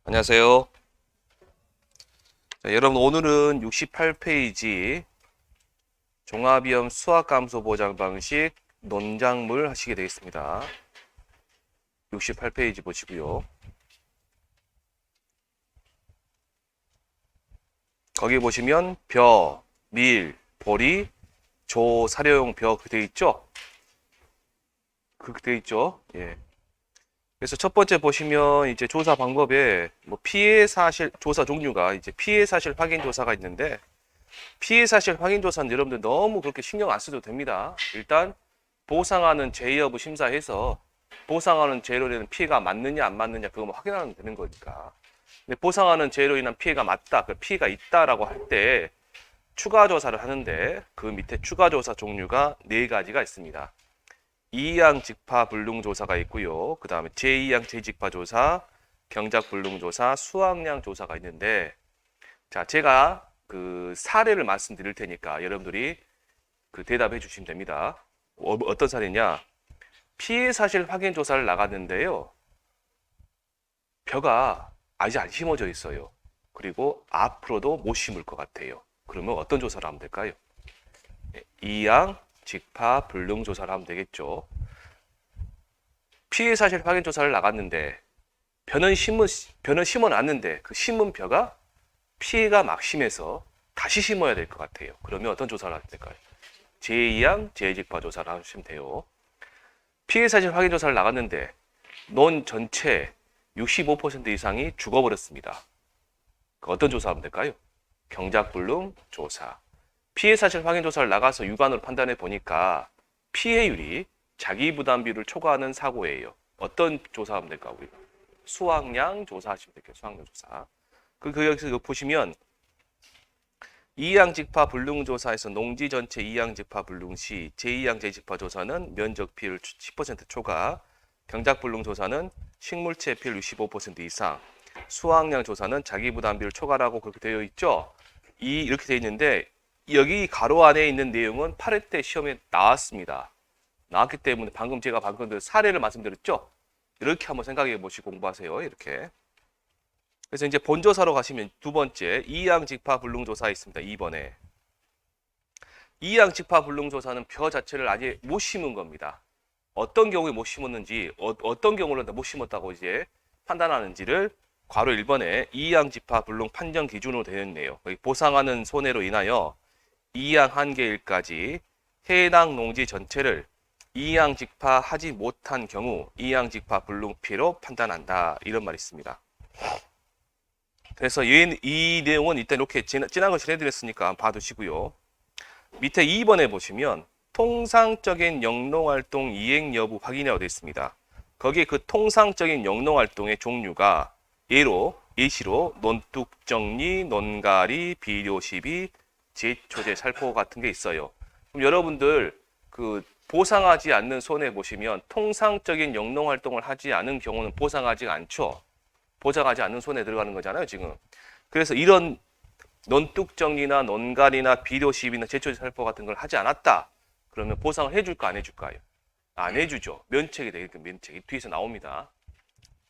안녕하세요. 자, 여러분 오늘은 68페이지 종합위험 수학감소 보장 방식 논작물 하시게 되겠습니다. 68페이지 보시고요. 거기 보시면 벼, 밀, 보리, 조, 사료용 벼 그렇게 되어 있죠? 그렇게 되어 있죠? 예. 그래서 첫 번째 보시면 이제 조사 방법에 뭐 피해 사실 조사 종류가 이제 피해 사실 확인 조사가 있는데 피해 사실 확인 조사는 여러분들 너무 그렇게 신경 안 써도 됩니다. 일단 보상하는 죄 여부 심사해서 보상하는 죄로 인한 피해가 맞느냐 안 맞느냐 그거 확인하면 되는 거니까. 근데 보상하는 죄로 인한 피해가 맞다, 그 피해가 있다라고 할 때 추가 조사를 하는데 그 밑에 추가 조사 종류가 4가지가 있습니다. 이양 직파 불능 조사가 있고요. 그 다음에 제2양 재직파 조사, 경작 불능 조사, 수확량 조사가 있는데, 자, 제가 그 사례를 말씀드릴 테니까 여러분들이 그 대답해 주시면 됩니다. 어떤 사례냐? 피해 사실 확인 조사를 나갔는데요. 벼가 아직 안 심어져 있어요. 그리고 앞으로도 못 심을 것 같아요. 그러면 어떤 조사를 하면 될까요? 이양 직파 불능 조사를 하면 되겠죠. 피해 사실 확인 조사를 나갔는데 벼는 심어놨는데 그 심은 벼가 피해가 막 심해서 다시 심어야 될 것 같아요. 그러면 어떤 조사를 하면 될까요? 제2양 재직파 조사를 하시면 돼요. 피해 사실 확인 조사를 나갔는데 논 전체 65% 이상이 죽어버렸습니다. 어떤 조사하면 될까요? 경작불능 조사. 피해 사실 확인 조사를 나가서 육안으로 판단해 보니까 피해율이 자기 부담비율을 초과하는 사고예요. 어떤 조사하면 될까? 우리 수확량 조사하시면 될게요. 수확량 조사. 여기서 보시면 이양 직파 불능 조사에서 농지 전체 이양 직파 불능 시 제2양 재직파 조사는 면적 비율 10% 초과, 경작 불능 조사는 식물체 비율 65% 이상, 수확량 조사는 자기 부담 비율 초과라고 그렇게 되어 있죠. 이렇게 되어 있는데 여기 가로 안에 있는 내용은 8회 때 시험에 나왔습니다. 나왔기 때문에 제가 방금 사례를 말씀드렸죠. 이렇게 한번 생각해 보시고 공부하세요. 이렇게. 그래서 이제 본조사로 가시면 두 번째 이양 직파 불능 조사 있습니다. 2번에 이양 직파 불능 조사는 벼 자체를 아직 못 심은 겁니다. 어떤 경우에 못 심었는지 어떤 경우로 못 심었다고 이제 판단하는지를 괄호 1번에 이양 직파 불능 판정 기준으로 되어 있네요. 보상하는 손해로 인하여 이양 한계일까지 해당 농지 전체를 이양 직파하지 못한 경우 이양 직파 불능 피해로 판단한다. 이런 말이 있습니다. 그래서 이 내용은 일단 이렇게 진한 걸 해드렸으니까 봐두시고요. 밑에 2번에 보시면 통상적인 영농활동 이행 여부 확인이라고 되어 있습니다. 거기에 그 통상적인 영농활동의 종류가 예시로 논뚝정리, 논가리, 비료시비, 제초제, 살포 같은 게 있어요. 그럼 여러분들 그 보상하지 않는 손해 보시면 통상적인 영농활동을 하지 않은 경우는 보상하지 않죠. 보상하지 않는 손에 들어가는 거잖아요, 지금. 그래서 이런 논뚝정리나 논갈이나 비료시비나 제초제 살포 같은 걸 하지 않았다. 그러면 보상을 해줄까 안 해줄까요? 안 해주죠. 면책이 되게끔 면책이 뒤에서 나옵니다.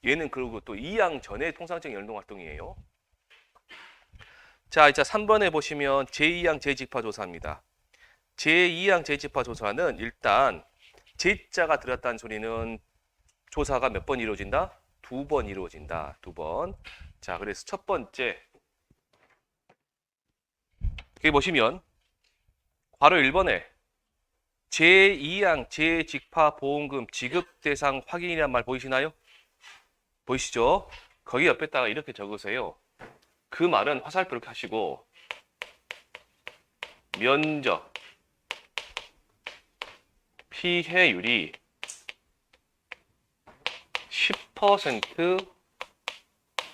얘는 그리고 또 2양 전에 통상적인 연동활동이에요. 자, 이제 3번에 보시면 제2양 재직파 조사입니다. 제2양 재직파 조사는 일단 제자가 들었다는 소리는 조사가 몇 번 이루어진다? 2번 이루어진다. 2번. 자, 그래서 첫 번째 여기 보시면 괄호 1번에 제2양 재직파 보험금 지급 대상 확인이란 말 보이시나요? 보이시죠? 거기 옆에다가 이렇게 적으세요. 그 말은 화살표 이렇게 하시고 면적 피해율이 10%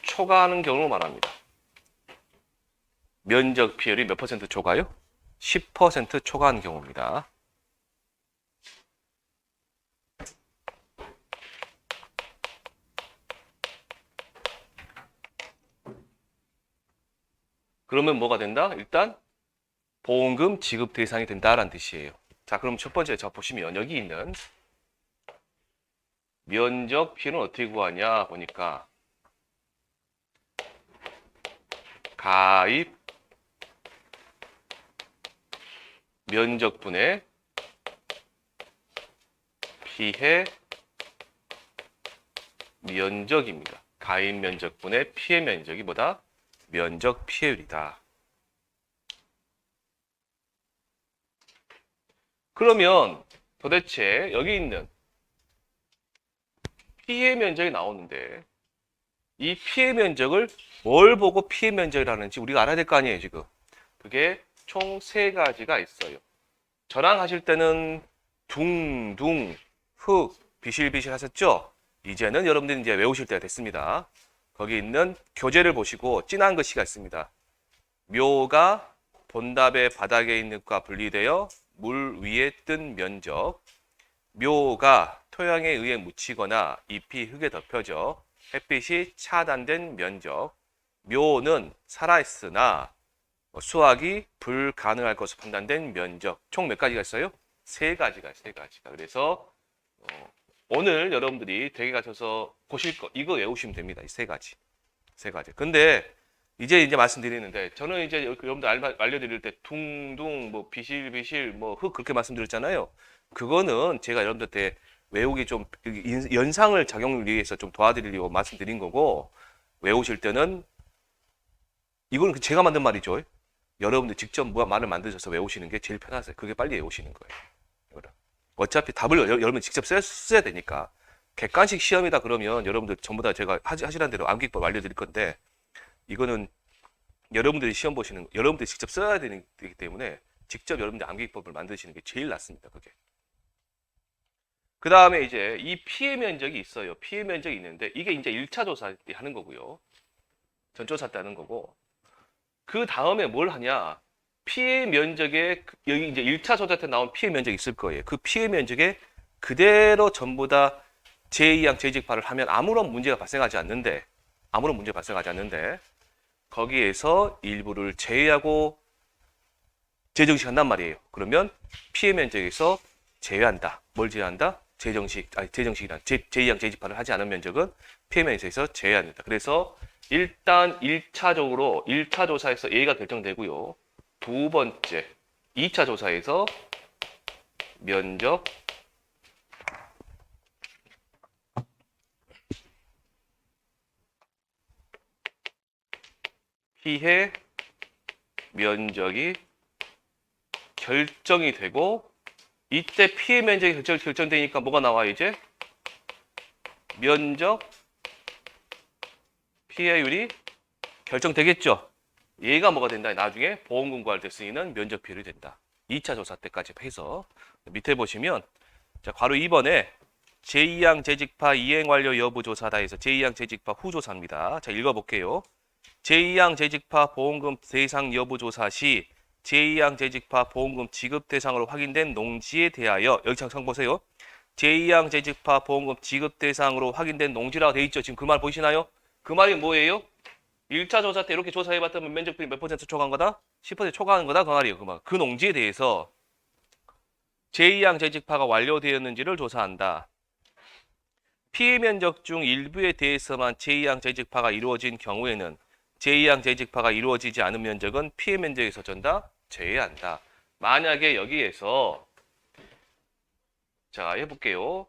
초과하는 경우를 말합니다. 면적 피해율이 몇 퍼센트 초과요? 10% 초과하는 경우입니다. 그러면 뭐가 된다? 일단 보험금 지급 대상이 된다라는 뜻이에요. 자, 그럼 첫 번째 자 보시면 여기 있는 면적 피해는 어떻게 구하냐 보니까 가입 면적분의 피해 면적입니다. 가입 면적분의 피해 면적이 뭐다? 면적 피해율이다. 그러면 도대체 여기 있는 피해 면적이 나오는데 이 피해 면적을 뭘 보고 피해 면적이라는지 우리가 알아야 될 거 아니에요, 지금. 그게 총 3가지가 있어요. 저랑 하실 때는 둥둥, 흑, 비실비실 하셨죠? 이제는 여러분들이 이제 외우실 때가 됐습니다. 거기 있는 교재를 보시고 진한 글씨가 있습니다. 묘가 본답의 바닥에 있는 것과 분리되어 물 위에 뜬 면적. 묘가 토양에 의해 묻히거나 잎이 흙에 덮여져 햇빛이 차단된 면적. 묘는 살아있으나 수확이 불가능할 것으로 판단된 면적. 총 몇 가지가 있어요? 3가지가 있어요. 3가지가. 그래서 오늘 여러분들이 댁에 가셔서 보실 거 이거 외우시면 됩니다. 이 3가지. 3가지. 근데 이제 말씀드리는데 저는 이제 여러분들 알려드릴 때 둥둥 뭐 비실비실 뭐 흙 그렇게 말씀드렸잖아요. 그거는 제가 여러분들한테 외우기 좀 연상을 작용을 위해서 좀 도와드리려고 말씀드린 거고, 외우실 때는 이거는 제가 만든 말이죠. 여러분들 직접 말을 만드셔서 외우시는 게 제일 편하세요. 그게 빨리 외우시는 거예요. 어차피 답을 여러분 직접 써야 되니까. 객관식 시험이다 그러면 여러분들 전부 다 제가 하시라는 대로 암기법 알려드릴 건데, 이거는 여러분들이 시험 보시는, 여러분들이 직접 써야 되기 때문에 직접 여러분들 암기법을 만드시는 게 제일 낫습니다. 그게. 그 다음에 이제 이 피해 면적이 있어요. 피해 면적이 있는데 이게 이제 1차 조사 때 하는 거고요. 전조사 때 하는 거고. 그 다음에 뭘 하냐? 피해 면적에, 여기 이제 1차 조사 때 나온 피해 면적이 있을 거예요. 그 피해 면적에 그대로 전부 다 제2항 재직파를 하면 아무런 문제가 발생하지 않는데, 거기에서 일부를 제외하고 재정식한단 말이에요. 그러면 피해 면적에서 제외한다. 뭘 제외한다? 재정식이란 제2항 재직파를 하지 않은 면적은 피해 면적에서 제외합니다. 그래서 일단 1차적으로 1차 조사에서 A가 결정되고요. 두 번째 2차 조사에서 면적 피해 면적이 결정이 되고, 이때 피해 면적이 결정되니까 뭐가 나와요? 이제 면적 피해율이 결정되겠죠. 얘가 뭐가 된다? 나중에 보험금 구할 때 쓰이는 면적 비율이 된다. 2차 조사 때까지 해서 밑에 보시면 자, 괄호 2번에 제2항 재직파 이행 완료 여부 조사다 해서 제2항 재직파 후 조사입니다. 자, 읽어볼게요. 제2항 재직파 보험금 대상 여부 조사 시 제2항 재직파 보험금 지급 대상으로 확인된 농지에 대하여, 여기 잠깐 보세요. 제2항 재직파 보험금 지급 대상으로 확인된 농지라고 되어 있죠. 지금 그 말 보이시나요? 그 말이 뭐예요? 1차 조사 때 이렇게 조사해봤더니 면적비율 몇 퍼센트 초과한 거다? 10% 초과한 거다? 그 말이에요. 그 말. 그 농지에 대해서 제2항 재직파가 완료되었는지를 조사한다. 피해 면적 중 일부에 대해서만 제2항 재직파가 이루어진 경우에는 제2항 재직파가 이루어지지 않은 면적은 피해 면적에서 전다 제외한다. 만약에 여기에서 자 해볼게요.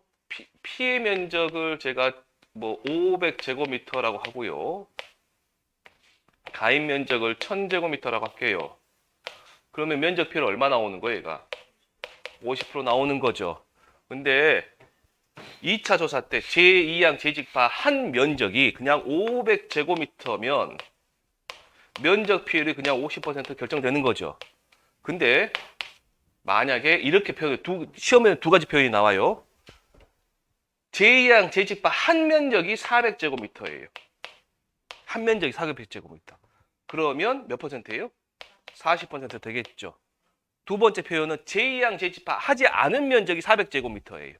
피해 면적을 제가 뭐 500제곱미터라고 하고요. 가입 면적을 1000제곱미터라고 할게요. 그러면 면적 피해는 얼마 나오는 거예요, 얘가? 50% 나오는 거죠. 근데 2차 조사 때 제2항 재직파 한 면적이 그냥 500제곱미터면 면적 피해율이 그냥 50% 결정되는 거죠. 근데 만약에 이렇게 시험에는 2가지 표현이 나와요. 제2항 재직파 한 면적이 400제곱미터예요. 한 면적이 400제곱미터. 그러면 몇 퍼센트예요? 40% 되겠죠. 두 번째 표현은 제2항 재직파 하지 않은 면적이 400제곱미터예요.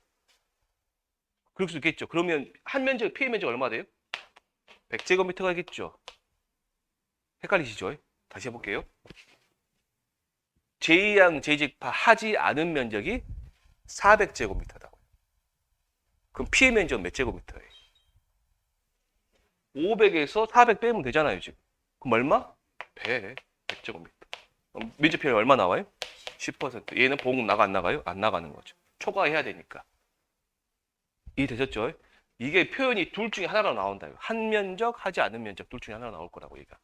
그럴 수 있겠죠. 그러면 한 면적, 피해 면적 얼마 돼요? 100제곱미터가 되겠죠. 헷갈리시죠? 다시 해볼게요. 제2항 재직파 하지 않은 면적이 400제곱미터다. 그럼 피해 면적은 몇 제곱미터예요? 500에서 400 빼면 되잖아요, 지금. 그럼 얼마? 100제곱미터. 면적 비율이 얼마 나와요? 10%. 얘는 보험금 안 나가요? 안 나가는 거죠. 초과해야 되니까. 이해되셨죠? 이게 표현이 둘 중에 하나로 나온다. 한 면적, 하지 않은 면적 둘 중에 하나로 나올 거라고 얘가.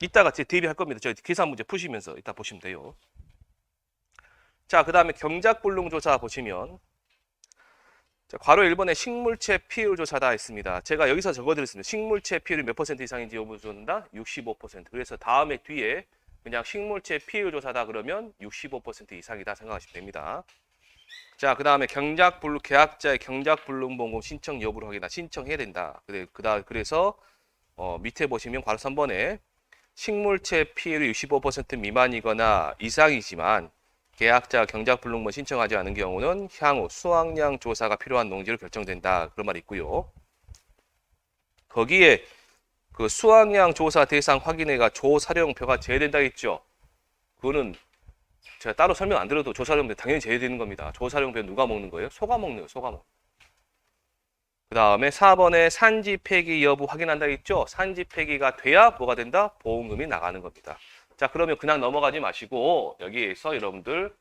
이따가 제 대비할 겁니다. 저 계산 문제 푸시면서 이따 보시면 돼요. 자, 그 다음에 경작불능조사 보시면 자, 괄호 1번에 식물체 피해율 조사다 했습니다. 제가 여기서 적어드렸습니다. 식물체 피해율이 몇 퍼센트 이상인지 여부준다? 65%. 그래서 다음에 뒤에 그냥 식물체 피해율 조사다 그러면 65% 이상이다 생각하시면 됩니다. 자, 그 다음에 계약자의 경작불능보험 신청 여부를 확인하 신청해야 된다. 그래서 밑에 보시면 괄호 3번에 식물체 피해율이 65% 미만이거나 이상이지만 계약자가 경작불능보험 신청하지 않은 경우는 향후 수확량 조사가 필요한 농지로 결정된다. 그런 말이 있고요. 거기에 그 수확량 조사 대상 확인회가 조사령표가 제외된다 했죠. 그거는 제가 따로 설명 안 드려도 조사령표 당연히 제외되는 겁니다. 조사령표 누가 먹는 거예요? 소가 먹는 거예요. 소가 먹는. 그 다음에 4번에 산지 폐기 여부 확인한다 했죠. 산지 폐기가 돼야 뭐가 된다? 보험금이 나가는 겁니다. 자, 그러면 그냥 넘어가지 마시고 여기에서 여러분들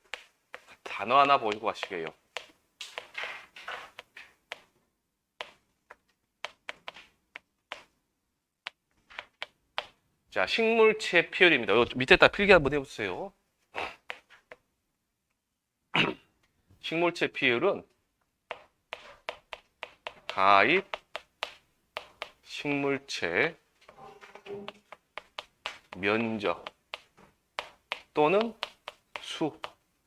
단어 하나 보시고 가시게요. 자, 식물체 피해율입니다. 밑에다 필기 한번 해보세요. 식물체 피해율은 가입 식물체 면적 또는 수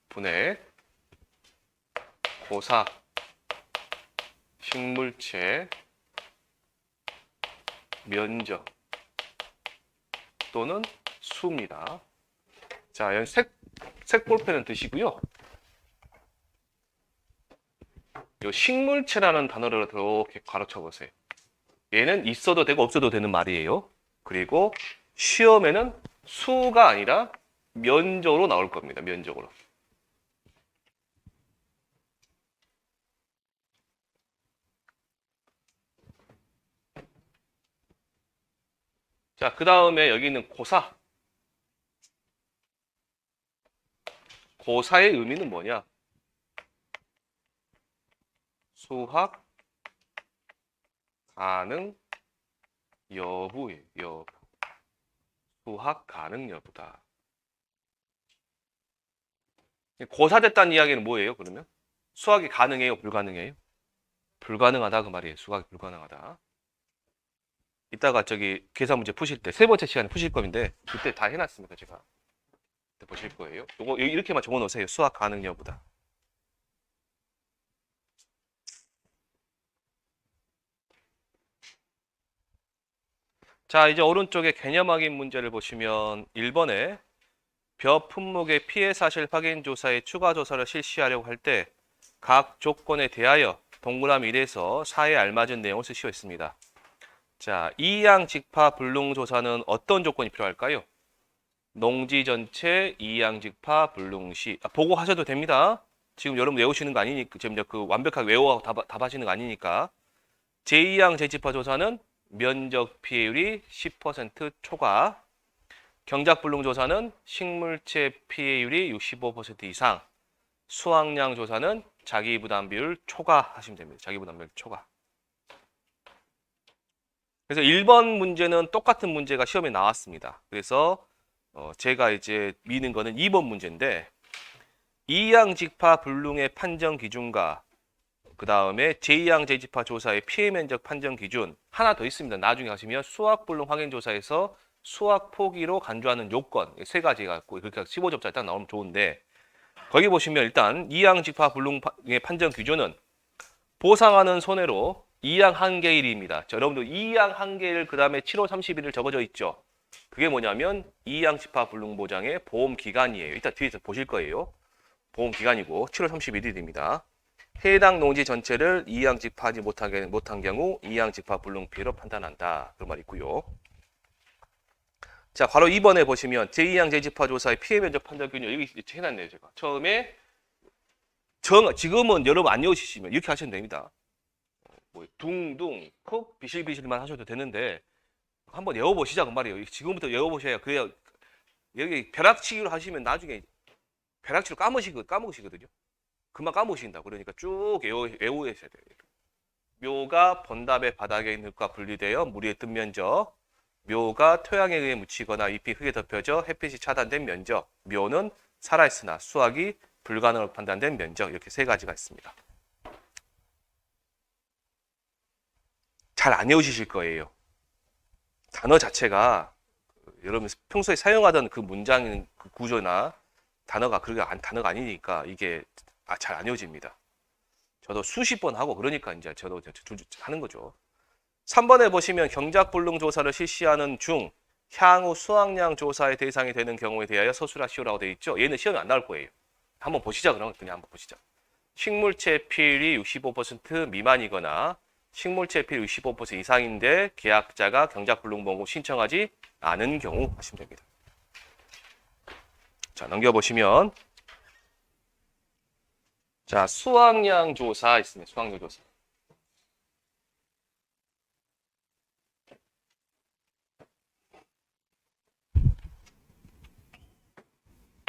분의 고사 식물체 면적 또는 수입니다. 자, 여기 색 볼펜은 드시고요. 이 식물체라는 단어를 이렇게 가로쳐 보세요. 얘는 있어도 되고 없어도 되는 말이에요. 그리고 시험에는 수가 아니라 면적으로 나올 겁니다. 면적으로. 자, 그 다음에 여기 있는 고사. 고사의 의미는 뭐냐? 수확 가능 여부예요. 여부. 수확 가능 여부다. 고사됐다는 이야기는 뭐예요? 그러면 수확이 가능해요? 불가능해요? 불가능하다 그 말이에요. 수확이 불가능하다. 이따가 저기 계산 문제 푸실 때 세 번째 시간에 푸실 건데 그때 다 해놨습니다. 제가 그때 보실 거예요. 요거 이렇게만 적어놓으세요. 수확 가능 여부다. 자, 이제 오른쪽에 개념 확인 문제를 보시면 1번에 벼 품목의 피해 사실 확인 조사에 추가 조사를 실시하려고 할 때 각 조건에 대하여 동그라미 1에서 4에 알맞은 내용을 쓰시고 있습니다. 자, 이양 직파 불능 조사는 어떤 조건이 필요할까요? 농지 전체 이양 직파 불능 시 보고 하셔도 됩니다. 지금 여러분 외우시는 거 아니니까 지금 그 완벽하게 외워 답하시는 거 아니니까. 제2양 재집화 조사는 면적 피해율이 10% 초과. 경작불능 조사는 식물체 피해율이 65% 이상. 수확량 조사는 자기부담 비율 초과하시면 됩니다. 자기부담 비율 초과. 그래서 1번 문제는 똑같은 문제가 시험에 나왔습니다. 그래서 제가 이제 미는 거는 2번 문제인데 이양 직파 불능의 판정 기준과 그 다음에 제2양 재집화 조사의 피해 면적 판정 기준 하나 더 있습니다. 나중에 가시면 수확 불능 확인 조사에서 수확 포기로 간주하는 요건 세 가지가 있고 그렇게 15점짜리 딱 나오면 좋은데 거기 보시면 일단 이양 직파 불능의 판정 기준은 보상하는 손해로 2양 한개일입니다. 여러분들 2양 한개일 그 다음에 7월 30일을 적어져 있죠. 그게 뭐냐면 2양 직파 불능 보장의 보험 기간이에요. 이따 뒤에서 보실 거예요. 보험 기간이고 7월 31일입니다. 해당 농지 전체를 2양 직파하지 못한 경우 2양 직파 불능 피해로 판단한다. 그런 말이 있고요. 자, 바로 2번에 보시면 제2양 재집화 조사의 피해 면적 판정 기준 여기 해놨네요. 제가 처음에 지금은 여러분 안 외우시면 이렇게 하시면 됩니다. 뭐 둥둥 콕 비실비실만 하셔도 되는데 한번 외워보시자 그 말이에요. 지금부터 외워보셔야 그래야 여기 벼락치기로 하시면 나중에 벼락치기로 까먹으시거든요. 금방 까먹으신다. 그러니까 쭉 외우셔야 돼요. 묘가 번답의 바닥에 있는 흙과 분리되어 물 위에 뜬 면적. 묘가 토양에 의해 묻히거나 잎이 흙에 덮여져 햇빛이 차단된 면적. 묘는 살아있으나 수확이 불가능으로 판단된 면적. 이렇게 세 가지가 있습니다. 잘 안 외우실 거예요. 단어 자체가 여러분 평소에 사용하던 그 문장 그 구조나 단어가 단어가 아니니까 이게 잘 안 외워집니다. 저도 수십 번 하고 그러니까 이제 저도 하는 거죠. 3번에 보시면 경작불능 조사를 실시하는 중 향후 수확량 조사의 대상이 되는 경우에 대하여 서술하시오라고 되어 있죠. 얘는 시험에 안 나올 거예요. 한번 보시자. 그럼 그냥 한번 보시자. 식물체 필이 65% 미만이거나 식물체 필 65% 이상인데 계약자가 경작불능 보고 신청하지 않은 경우 하시면 됩니다. 자, 넘겨보시면 자, 수확량 조사 있습니다. 수확량 조사.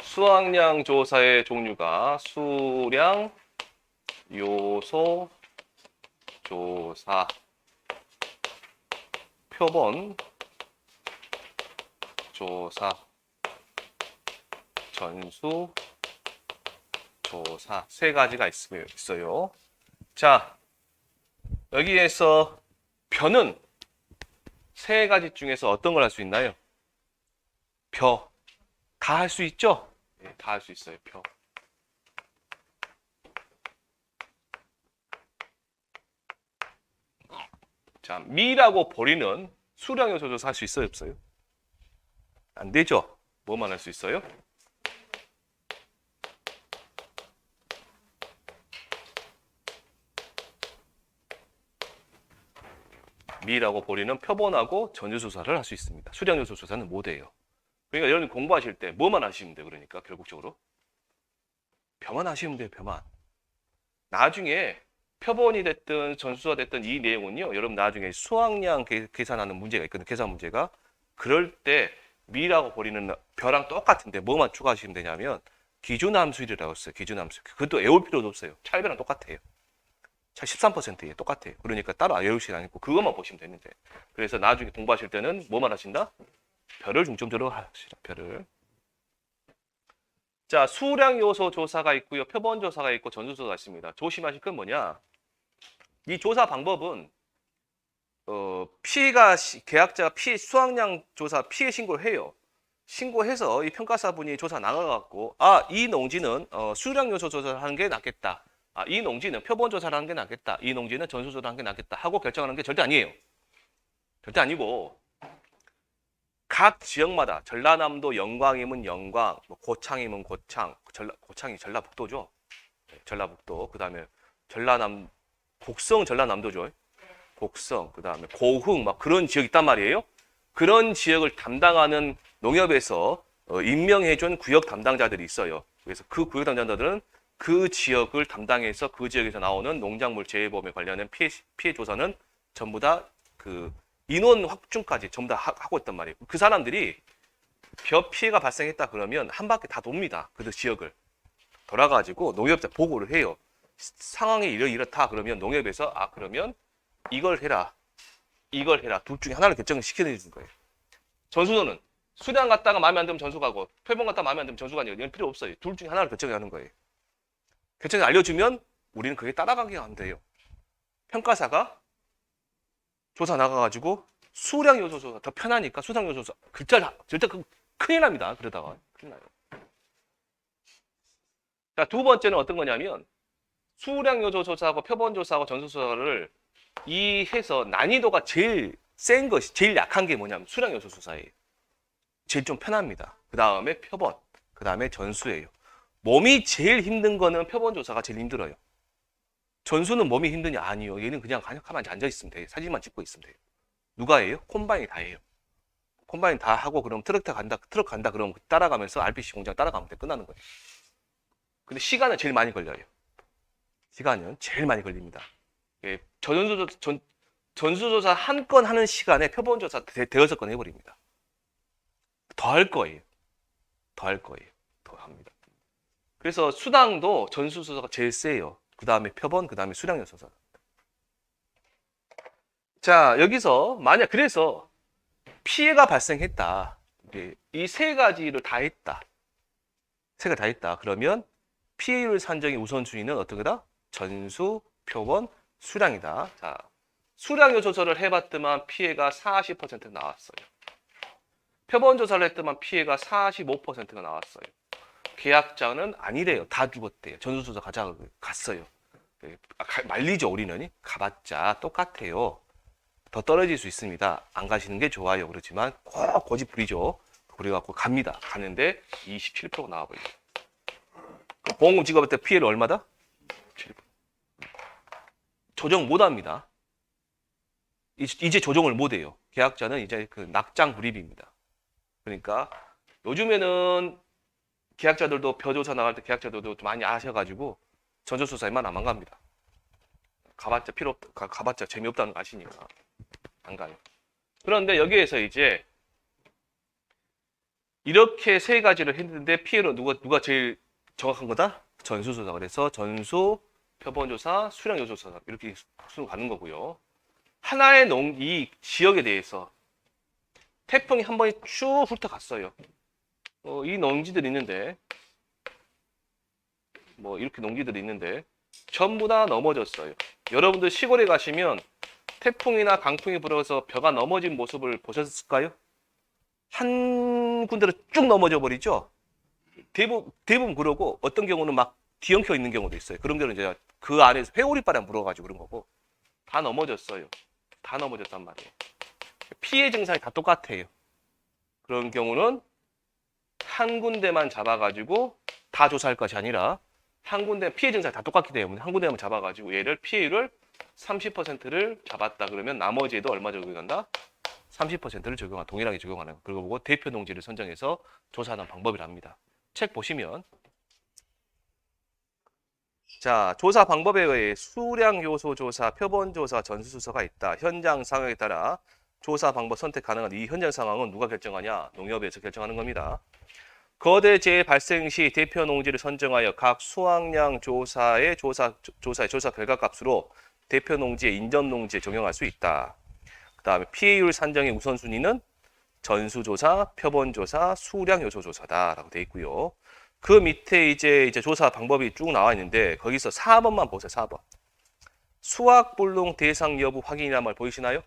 수확량 조사의 종류가 수량, 요소, 조사, 표본, 조사, 전수, 조사 세 가지가 있어요. 자, 여기에서 벼는 세 가지 중에서 어떤 걸 할 수 있나요? 벼. 다 할 수 있죠? 네, 다 할 수 있어요. 벼. 자, 미라고 버리는 수량 요소 조사 할 수 있어요, 없어요? 안 되죠? 뭐만 할 수 있어요? 미라고 버리는 표본하고 전유 조사를 할 수 있습니다. 수량 요소 조사는 못 해요. 그러니까 여러분 공부하실 때 뭐만 하시면 돼요. 그러니까 결국적으로 벼만 하시면 돼요. 벼만. 나중에 표본이 됐든 전수가 됐든 이 내용은요. 여러분 나중에 수확량 계산하는 문제가 있거든요. 계산 문제가. 그럴 때 미라고 버리는 벼랑 똑같은데 뭐만 추가하시면 되냐면 기준함수율이라고 했어요. 기준함수. 그것도 외울 필요도 없어요. 찰배랑 똑같아요. 차 13%예요. 똑같아요. 그러니까 따로 외우시지 않고 그것만 보시면 되는데. 그래서 나중에 공부하실 때는 뭐만 하신다? 별을 중점적으로 하시라. 별을. 자, 수량 요소 조사가 있고요. 표본 조사가 있고 전수 조사가 있습니다. 조심하실 건 뭐냐? 이 조사 방법은 계약자가 수확량 조사 피해 신고를 해요. 신고해서 이 평가사분이 조사 나가갖고 이 농지는 수량 요소 조사를 하는 게 낫겠다. 이 농지는 표본 조사를 하는 게 낫겠다. 이 농지는 전수 조사를 하는 게 낫겠다 하고 결정하는 게 절대 아니에요. 절대 아니고 각 지역마다 전라남도 영광이면 영광, 뭐 고창이면 고창, 고창이 전라북도죠. 네, 전라북도. 그다음에 곡성 전라남도죠. 곡성, 그다음에 고흥 막 그런 지역 있단 말이에요. 그런 지역을 담당하는 농협에서 임명해준 구역 담당자들이 있어요. 그래서 그 구역 담당자들은 그 지역을 담당해서 그 지역에서 나오는 농작물 재해보험에 관련된 피해 조사는 전부 다 그 인원 확충까지 전부 다 하고 있단 말이에요. 그 사람들이 벼 피해가 발생했다 그러면 한 바퀴 다 돕니다. 그 지역을 돌아가지고 농협에 보고를 해요. 상황이 이렇다 그러면 농협에서 그러면 이걸 해라 둘 중에 하나를 결정을 시켜내주는 거예요. 전수는 수량 갖다가 마음에 안 들면 전수 가고 표본 갖다가 마음에 안 들면 전수가 아니에요. 이건 필요 없어요. 둘 중에 하나를 결정하는 거예요. 결정을 알려주면 우리는 그게 따라가기가 안 돼요. 평가사가 조사 나가가지고 수량 요소 조사 더 편하니까 수량 요소 조사 절대 큰일 납니다. 그러다가 큰일 나요. 자, 두 번째는 어떤 거냐면 수량 요소 조사하고 표본 조사하고 전수 조사를 해서 난이도가 제일 센 것이 제일 약한 게 뭐냐면 수량 요소 조사예요. 제일 좀 편합니다. 그 다음에 표본, 그 다음에 전수예요. 몸이 제일 힘든 거는 표본 조사가 제일 힘들어요. 전수는 몸이 힘드냐? 아니요. 얘는 그냥 가만히 앉아 있으면 돼요. 사진만 찍고 있으면 돼요. 누가 해요? 콤바인이 다 해요. 콤바인 다 하고 그럼 트럭 간다 그러면 따라가면서 RPC 공장 따라가면 돼. 끝나는 거예요. 근데 시간은 제일 많이 걸려요. 시간은 제일 많이 걸립니다. 전수조사 한 건 하는 시간에 표본조사 대여섯 건 해버립니다. 더 할 거예요. 더 할 거예요. 더 합니다. 그래서 수당도 전수조사가 제일 세요. 그 다음에 표본, 그 다음에 수량요소사. 자, 여기서 만약 그래서 피해가 발생했다. 이 세 가지를 다 했다. 세 가지 다 했다. 그러면 피해율 산정의 우선순위는 어떤 거다? 전수, 표본, 수량이다. 자, 수량 요소서를 해봤더만 피해가 40% 나왔어요. 표본 조사를 했더만 피해가 45%가 나왔어요. 계약자는 아니래요. 다 죽었대요. 전수조사 가자 갔어요. 말리죠, 우리는. 가봤자 똑같아요. 더 떨어질 수 있습니다. 안 가시는 게 좋아요. 그렇지만 꼭 고집 부리죠. 그래갖고 갑니다. 가는데 27%가 나와버려요. 보험금 지급할 때 피해를 얼마다? 7%. 조정 못합니다. 이제 조정을 못해요. 계약자는 이제 그 낙장 불입입니다. 그러니까 요즘에는 계약자들도 벼조사 나갈 때 계약자들도 많이 아셔가지고 전수조사에만 안 갑니다. 가봤자 필요 없, 가봤자 재미없다는 거 아시니까 안 가요. 그런데 여기에서 이제 이렇게 세 가지를 했는데 피해로 누가 제일 정확한 거다? 전수조사. 그래서 전수, 표본조사, 수량요소조사 이렇게 순으로 가는 거고요. 하나의 이 지역에 대해서 태풍이 한 번에 쭉 훑어갔어요. 이 농지들이 있는데 이렇게 농지들이 있는데 전부 다 넘어졌어요. 여러분들 시골에 가시면 태풍이나 강풍이 불어서 벼가 넘어진 모습을 보셨을까요? 한 군데로 쭉 넘어져 버리죠. 대부분 그러고 어떤 경우는 막 뒤엉켜 있는 경우도 있어요. 그런 경우는 이제 그 안에서 회오리바람 불어가지고 그런 거고 다 넘어졌어요. 다 넘어졌단 말이에요. 피해 증상이 다 똑같아요. 그런 경우는 한 군데만 잡아가지고 다 조사할 것이 아니라 한 군데 피해 증상이 다 똑같기 때문에 한 군데만 잡아가지고 얘를 피해율을 30%를 잡았다 그러면 나머지에도 얼마 적용한다? 30%를 동일하게 적용하는 거. 그리고 보고 대표 농지를 선정해서 조사하는 방법이랍니다. 책 보시면 자, 조사 방법에 의해 수량 요소 조사, 표본 조사, 전수조사가 있다. 현장 상황에 따라 조사 방법 선택 가능한 이 현장 상황은 누가 결정하냐? 농협에서 결정하는 겁니다. 거대 재해 발생 시 대표 농지를 선정하여 각 수확량 조사의 조사 결과값으로 대표 농지의 인접 농지에 적용할 수 있다. 그 다음에 피해율 산정의 우선순위는 전수조사, 표본조사, 수량 요소 조사다라고 되어 있고요. 그 밑에 이제 조사 방법이 쭉 나와 있는데 거기서 4번만 보세요. 4번. 수확불능 대상 여부 확인이란 말 보이시나요?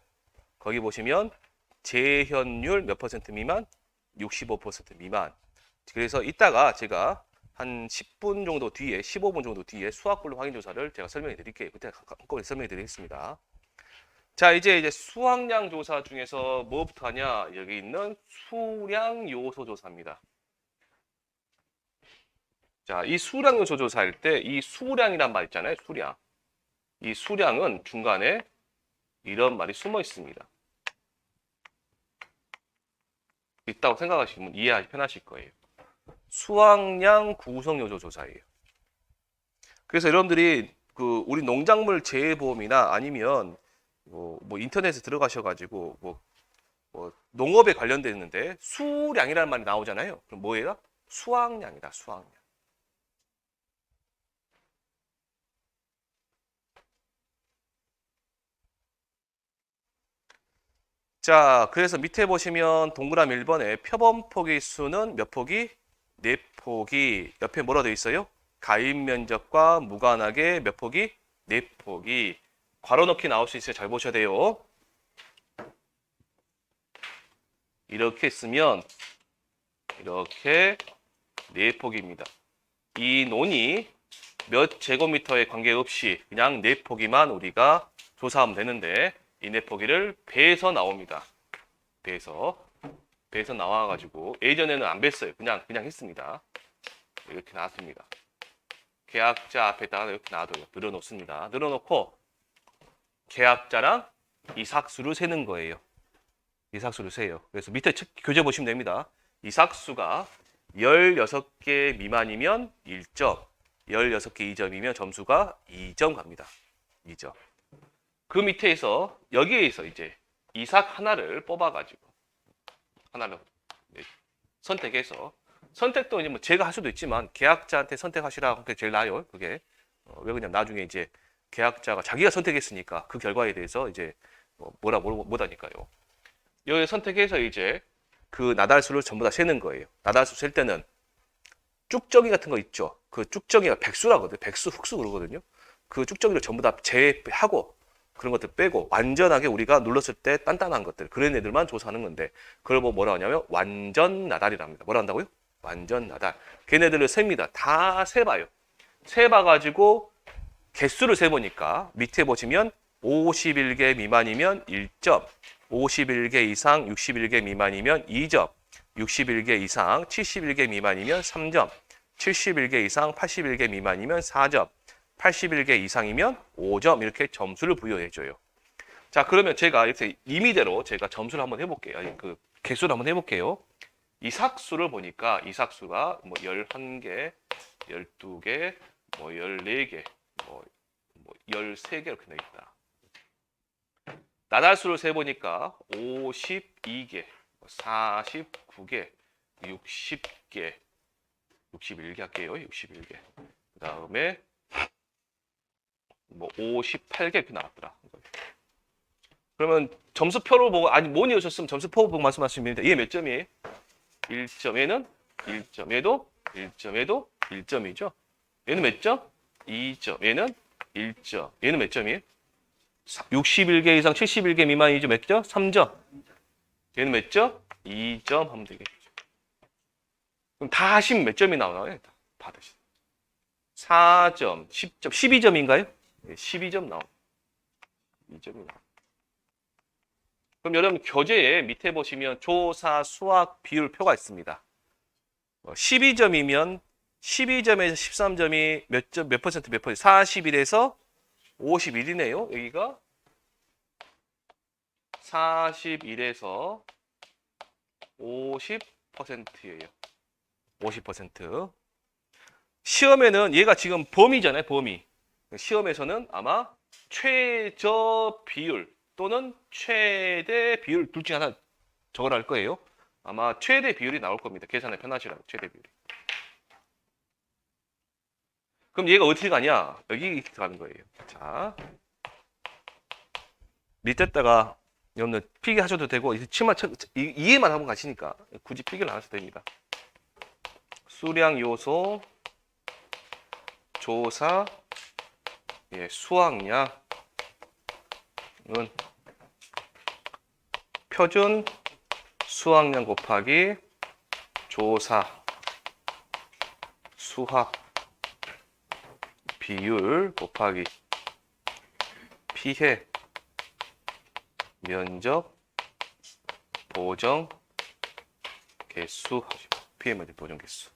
거기 보시면 재현율 몇 퍼센트 미만? 65% 미만. 그래서 이따가 제가 한 10분 정도 뒤에, 15분 정도 뒤에 수확불능 확인 조사를 제가 설명해 드릴게요. 그때 한꺼번에 설명해 드리겠습니다. 자, 이제 수확량 조사 중에서 뭐부터 하냐? 여기 있는 수량 요소 조사입니다. 자, 이 수량 요소 조사할 때 이 수량이란 말 있잖아요. 수량. 이 수량은 중간에 이런 말이 숨어 있습니다. 있다고 생각하시면 이해하기 편하실 거예요. 수확량 구성 요소 조사예요. 그래서 여러분들이 우리 농작물 재해보험이나 아니면 뭐 인터넷에 들어가셔가지고 뭐 농업에 관련되는데 수량이라는 말이 나오잖아요. 그럼 뭐예요? 수확량이다. 수확량. 자, 그래서 밑에 보시면 동그라미 1번에 표본 포기 수는 몇 포기? 4포기. 옆에 뭐라 되어 있어요? 가입 면적과 무관하게 몇 포기? 4포기. 괄호 넣기 나올 수 있어요. 잘 보셔야 돼요. 이렇게 쓰면 이렇게 4포기입니다. 이 논이 몇 제곱미터에 관계없이 그냥 4포기만 우리가 조사하면 되는데 이 4포기를 배에서 나옵니다. 배에서 나와가지고 예전에는 안 뱄어요. 그냥 했습니다. 이렇게 나왔습니다. 계약자 앞에다가 이렇게 놔둬요. 늘어놓습니다. 늘어놓고 계약자랑 이삭수를 세는 거예요. 이삭수를 세요. 그래서 밑에 교재 보시면 됩니다. 이삭수가 16개 미만이면 1점, 16개 이점이면 점수가 2점 갑니다. 2점. 그 밑에서 여기에서 이제 이삭 하나를 뽑아가지고 하나를 선택해서 선택도 이제 뭐 제가 할 수도 있지만 계약자한테 선택하시라고 그게 제일 나아요. 그게 왜 그냥 나중에 이제 계약자가 자기가 선택했으니까 그 결과에 대해서 이제 못 하니까요. 여기 선택해서 이제 그 나달수를 전부 다 세는 거예요. 나달수 셀 때는 쭉정이 같은 거 있죠. 그 쭉정이가 백수라거든요. 백수, 흑수 그러거든요. 그 쭉정이를 전부 다 제외하고 그런 것들 빼고 완전하게 우리가 눌렀을 때 단단한 것들 그런 애들만 조사하는 건데 그걸 뭐라 하냐면 완전 나달이랍니다. 뭐라 한다고요? 완전 나달. 걔네들을 셉니다. 다 세봐요. 세봐가지고 개수를 세보니까 밑에 보시면 51개 미만이면 1점, 51개 이상 61개 미만이면 2점, 61개 이상 71개 미만이면 3점, 71개 이상 81개 미만이면 4점, 81개 이상이면 5점 이렇게 점수를 부여해줘요. 자, 그러면 제가 이렇게 임의대로 제가 점수를 한번 해볼게요. 아니, 그 개수를 한번 해볼게요. 이삭수를 보니까 이삭수가 뭐 11개, 12개, 뭐 14개, 뭐 13개 이렇게 되어 있다. 나달수를 세보니까 52개, 49개, 60개, 61개 할게요. 61개. 그 다음에 뭐 58개 이렇게 나왔더라. 그러면 점수표를 보고 아니 못 이으셨으면 점수표 보고 말씀하시면 됩니다. 얘 몇 점이에요? 1점. 얘는 1점. 얘도 1점. 얘도 1점이죠. 얘는 몇 점? 2점. 얘는 1점. 얘는 몇 점이에요? 61개 이상 71개 미만이죠. 몇 점? 3점. 얘는 몇 점? 2점 하면 되겠죠. 그럼 다 하시면 몇 점이 나오나요? 받으시죠. 4점, 10점, 12점인가요? 네, 12점 나옵니다. 2점이 나옵니다. 그럼 여러분 교재에 밑에 보시면 조사, 수학, 비율 표가 있습니다. 12점이면 12점에서 13점이 몇 퍼센트 몇 퍼센트? 41에서 51이네요. 여기가 41에서 50%예요. 50%. 시험에는 얘가 지금 범위잖아요. 범위. 시험에서는 아마 최저 비율 또는 최대 비율 둘 중에 하나 적어라 할 거예요. 아마 최대 비율이 나올 겁니다. 계산에 편하시라고 최대 비율이. 그럼 얘가 어떻게 가냐? 여기 이렇게 가는 거예요. 자, 밑에다가 여러분들 필기 하셔도 되고 치마 이해만 하고 가시니까 굳이 필기를 안 하셔도 됩니다. 수량 요소 조사 수학량은 표준 수학량 곱하기 조사 수학 비율 곱하기 피해 면적 보정 개수 피해 면적 보정 개수